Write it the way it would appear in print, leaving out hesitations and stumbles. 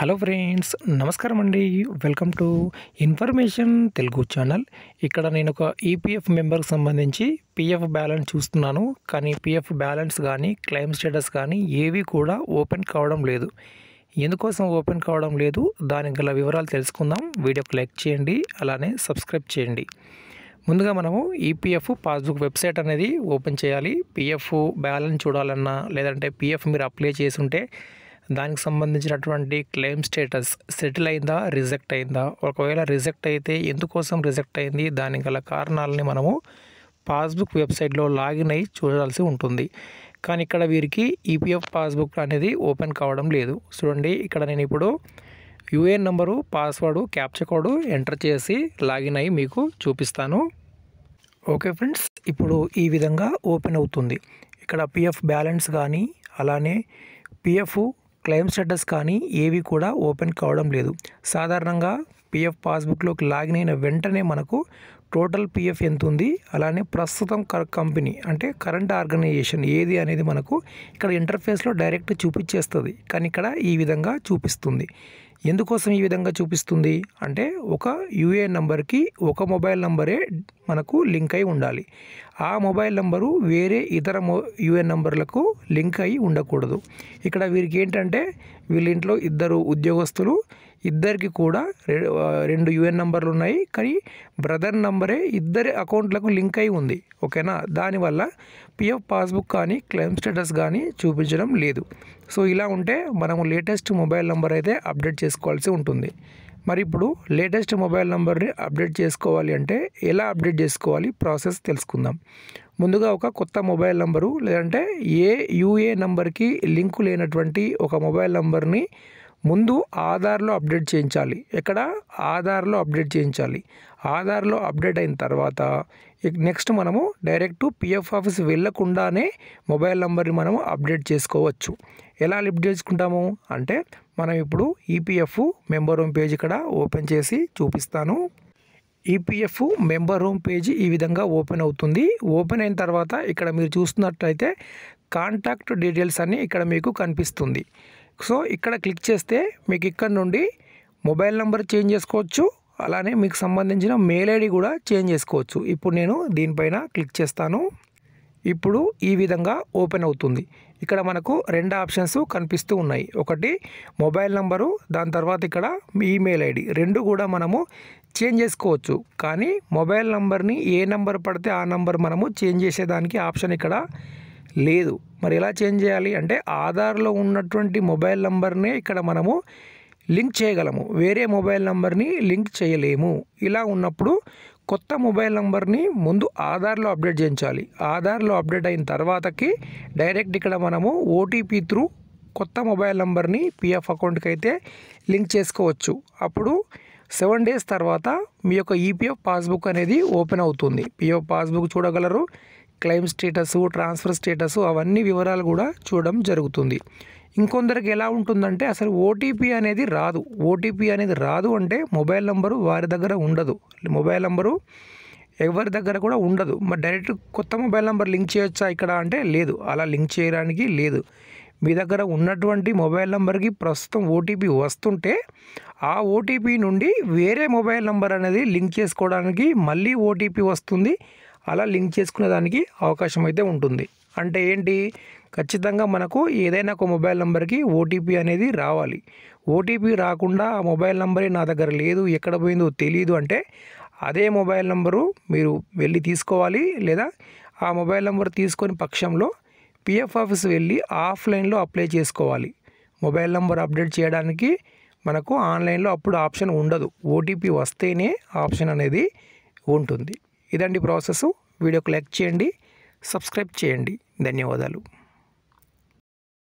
Hello friends, నమస్కారం అండి. Welcome to information Telugu channel. ఇక్కడ నేను ఒక ఈపీఎఫ్ మెంబర్కి సంబంధించి పీఎఫ్ బ్యాలెన్స్ చూస్తున్నాను. కానీ పీఎఫ్ బ్యాలెన్స్ కానీ క్లెయిమ్ స్టేటస్ కానీ ఏవి కూడా ఓపెన్ కావడం లేదు. ఎందుకోసం ఓపెన్ కావడం లేదు, దానికి గల వివరాలు తెలుసుకుందాం. వీడియోకి లైక్ చేయండి, అలానే సబ్స్క్రైబ్ చేయండి. ముందుగా మనము ఈపీఎఫ్ పాస్బుక్ వెబ్సైట్ అనేది ఓపెన్ చేయాలి. పీఎఫ్ బ్యాలెన్స్ చూడాలన్నా, లేదంటే పీఎఫ్ మీరు అప్లై చేసి ఉంటే దానికి సంబంధించినటువంటి క్లెయిమ్ స్టేటస్ సెటిల్ అయిందా, రిజెక్ట్ అయిందా, ఒకవేళ రిజెక్ట్ అయితే ఎందుకోసం రిజెక్ట్ అయింది, దానికి గల కారణాలని మనము పాస్బుక్ వెబ్సైట్లో లాగిన్ అయ్యి చూడాల్సి ఉంటుంది. కానీ ఇక్కడ వీరికి ఈపీఎఫ్ పాస్బుక్ అనేది ఓపెన్ కావడం లేదు. చూడండి, ఇక్కడ నేను ఇప్పుడు UAN number, password, captcha code enter చేసి లాగిన్ అయ్యి మీకు చూపిస్తాను. ఓకే ఫ్రెండ్స్, ఇప్పుడు ఈ విధంగా ఓపెన్ అవుతుంది. ఇక్కడ పీఎఫ్ బ్యాలెన్స్ కానీ, అలానే పీఎఫ్ క్లెయిమ్ స్టేటస్ కానీ ఏవి కూడా ఓపెన్ కావడం లేదు. సాధారణంగా పీఎఫ్ పాస్బుక్లోకి లాగిన్ అయిన వెంటనే మనకు టోటల్ పీఎఫ్ ఎంత ఉంది, అలానే ప్రస్తుతం కంపెనీ అంటే కరెంట్ ఆర్గనైజేషన్ ఏది అనేది మనకు ఇక్కడ ఇంటర్ఫేస్లో డైరెక్ట్ చూపించేస్తుంది. కానీ ఇక్కడ ఈ విధంగా చూపిస్తుంది. ఎందుకోసం ఈ విధంగా చూపిస్తుంది అంటే, ఒక యూఏఎన్ నెంబర్కి ఒక మొబైల్ నెంబరే మనకు లింక్ అయి ఉండాలి. ఆ మొబైల్ నెంబరు వేరే ఇతర యూఏఎన్ నెంబర్లకు లింక్ అయి ఉండకూడదు. ఇక్కడ వీరికి ఏంటంటే, వీళ్ళ ఇంట్లో ఇద్దరు ఉద్యోగస్తులు, ఇద్దరికి కూడా 2 యూఏఎన్ నెంబర్లు ఉన్నాయి. కానీ బ్రదర్ నంబరే ఇద్దరి అకౌంట్లకు లింక్ అయి ఉంది. ఓకేనా, దానివల్ల పిఎఫ్ పాస్బుక్ కానీ క్లెయిమ్ స్టేటస్ కానీ చూపించడం లేదు. సో ఇలా ఉంటే మనము లేటెస్ట్ మొబైల్ నెంబర్ అయితే అప్డేట్ చేసుకోవాల్సి ఉంటుంది. మరి ఇప్పుడు లేటెస్ట్ మొబైల్ నెంబర్ని అప్డేట్ చేసుకోవాలి అంటే ఎలా అప్డేట్ చేసుకోవాలి, ప్రాసెస్ తెలుసుకుందాం. ముందుగా ఒక కొత్త మొబైల్ నెంబరు, లేదంటే ఏ యూఏ నెంబర్కి లింకు లేనటువంటి ఒక మొబైల్ నెంబర్ని ముందు ఆధార్లో అప్డేట్ చేయించాలి. ఎక్కడ? ఆధార్లో అప్డేట్ చేయించాలి. ఆధార్లో అప్డేట్ అయిన తర్వాత నెక్స్ట్ మనము డైరెక్ట్ పిఎఫ్ ఆఫీస్ వెళ్ళకుండానే మొబైల్ నెంబర్ని మనము అప్డేట్ చేసుకోవచ్చు. ఎలా లిఫ్ట్ చేసుకుంటాము అంటే, మనం ఇప్పుడు ఈపీఎఫ్ మెంబర్ హోమ్ పేజ్ ఇక్కడ ఓపెన్ చేసి చూపిస్తాను. ఈపీఎఫ్ మెంబర్ హోమ్ పేజీ ఈ విధంగా ఓపెన్ అవుతుంది. ఓపెన్ అయిన తర్వాత ఇక్కడ మీరు చూస్తున్నట్లయితే కాంటాక్ట్ డీటెయిల్స్ అని ఇక్కడ మీకు కనిపిస్తుంది. సో ఇక్కడ క్లిక్ చేస్తే మీకు ఇక్కడ నుండి మొబైల్ నెంబర్ చేంజ్ చేసుకోవచ్చు, అలానే మీకు సంబంధించిన మెయిల్ ఐడి కూడా చేంజ్ చేసుకోవచ్చు. ఇప్పుడు నేను దీనిపైన క్లిక్ చేస్తాను. ఇప్పుడు ఈ విధంగా ఓపెన్ అవుతుంది. ఇక్కడ మనకు 2 ఆప్షన్స్ కనిపిస్తూ ఉన్నాయి. ఒకటి మొబైల్ నంబరు, దాని తర్వాత ఇక్కడ ఈమెయిల్ ఐడి, 2 కూడా మనము చేంజ్ చేసుకోవచ్చు. కానీ మొబైల్ నంబర్ని ఏ నెంబర్ పడితే ఆ నెంబర్ మనము చేంజ్ చేసేదానికి ఆప్షన్ ఇక్కడ లేదు. మరి ఎలా చేంజ్ చేయాలి అంటే, ఆధార్లో ఉన్నటువంటి మొబైల్ నంబర్నే ఇక్కడ మనము లింక్ చేయగలము, వేరే మొబైల్ నంబర్ని లింక్ చేయలేము. ఇలా ఉన్నప్పుడు కొత్త మొబైల్ నంబర్ని ముందు ఆధార్లో అప్డేట్ చేయించాలి. ఆధార్లో అప్డేట్ అయిన తర్వాతకి డైరెక్ట్ ఇక్కడ మనము ఓటీపీ త్రూ కొత్త మొబైల్ నంబర్ని పిఎఫ్ అకౌంట్కి అయితే లింక్ చేసుకోవచ్చు. అప్పుడు 7 డేస్ తర్వాత మీ యొక్క ఈపీఎఫ్ పాస్బుక్ అనేది ఓపెన్ అవుతుంది. పిఎఫ్ పాస్బుక్ చూడగలరు, క్లెయిమ్ స్టేటస్, ట్రాన్స్ఫర్ స్టేటస్, అవన్నీ వివరాలు కూడా చూడడం జరుగుతుంది. ఇంకొందరికి ఎలా ఉంటుందంటే, అసలు ఓటీపీ అనేది రాదు. ఓటీపీ అనేది రాదు అంటే మొబైల్ నెంబరు వారి దగ్గర ఉండదు, మొబైల్ నెంబరు ఎవరి దగ్గర కూడా ఉండదు. మరి డైరెక్ట్ కొత్త మొబైల్ నెంబర్ లింక్ చేయొచ్చా ఇక్కడ అంటే లేదు, అలా లింక్ చేయడానికి లేదు. మీ దగ్గర ఉన్నటువంటి మొబైల్ నెంబర్కి ప్రస్తుతం ఓటీపీ వస్తుంటే ఆ ఓటీపీ నుండి వేరే మొబైల్ నెంబర్ అనేది లింక్ చేసుకోవడానికి మళ్ళీ ఓటీపీ వస్తుంది. అలా లింక్ చేసుకునే దానికి అవకాశం అయితే ఉంటుంది. అంటే ఏంటి, ఖచ్చితంగా మనకు ఏదైనా ఒక మొబైల్ నెంబర్కి ఓటీపీ అనేది రావాలి. ఓటీపీ రాకుండా ఆ మొబైల్ నెంబరే నా దగ్గర లేదు, ఎక్కడ పోయిందో తెలియదు అంటే అదే మొబైల్ నెంబరు మీరు వెళ్ళి తీసుకోవాలి. లేదా ఆ మొబైల్ నెంబర్ తీసుకొని పక్షంలో పిఎఫ్ ఆఫీస్ వెళ్ళి ఆఫ్లైన్లో అప్లై చేసుకోవాలి. మొబైల్ నెంబర్ అప్డేట్ చేయడానికి మనకు ఆన్లైన్లో అప్పుడు ఆప్షన్ ఉండదు, ఓటీపీ వస్తేనే ఆప్షన్ అనేది ఉంటుంది. ఇదండి ప్రాసెస్. వీడియోకి లైక్ చేయండి, సబ్స్క్రైబ్ చేయండి. ధన్యవాదాలు.